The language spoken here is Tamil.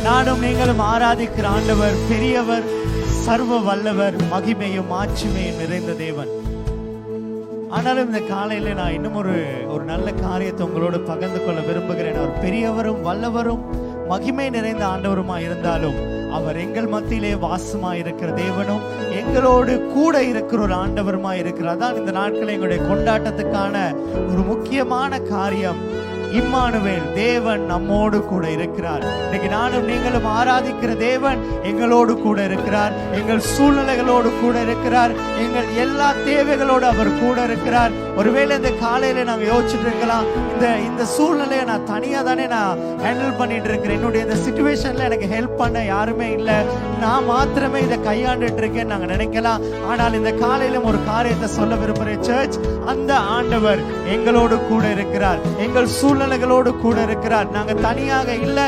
நானும் நீங்களும் ஆராதிக்கிற ஆண்டவர் பெரியவர், சர்வ வல்லவர், மகிமையும் மாட்சிமையும் நிறைந்த தேவன். ஆனாலும் இந்த காலையில நான் இன்னும் ஒரு நல்ல காரியத்தை உங்களோடு பகிர்ந்து கொள்ள விரும்புகிறேன். அவர் பெரியவரும் வல்லவரும் மகிமை நிறைந்த ஆண்டவருமா இருந்தாலும் அவர் எங்கள் மத்தியிலே வாசமா இருக்கிற தேவனும் எங்களோடு கூட இருக்கிற ஒரு ஆண்டவருமா இருக்கிறார். அதான் இந்த நாட்களை எங்களுடைய கொண்டாட்டத்துக்கான ஒரு முக்கியமான காரியம். இம்மானுவேல், தேவன் நம்மோடு கூட இருக்கிறார். இன்னைக்கு நானும் நீங்களும் ஆராதிக்கிற தேவன் எங்களோடு கூட இருக்கிறார். எங்கள் சூழ்நிலைகளோடு கூட இருக்கிறார். எங்கள் எல்லா தேவைகளோடு அவர் கூட இருக்கிறார். ஒருவேளை இந்த காலையில நாங்க யோசிச்சுட்டு இருக்கலாம், இந்த சூழ்நிலையை நான் தனியா தானே நான் ஹேண்டில் பண்ணிட்டு இருக்கிறேன், என்னுடைய இந்த சிச்சுவேஷன்ல எனக்கு ஹெல்ப் பண்ண யாருமே இல்லை, நான் மாத்திரமே இதை கையாண்டுட்டு இருக்கேன்னு நாங்க நினைக்கலாம். ஆனால் இந்த காலையில ஒரு காரியத்தை சொல்ல விரும்புகிறேன் சர்ச். அந்த ஆண்டவர் எங்களோடு கூட இருக்கிறார், எங்கள் சூழ்நிலைகளோடு கூட இருக்கிறார். நாங்க தனியாக இல்லை.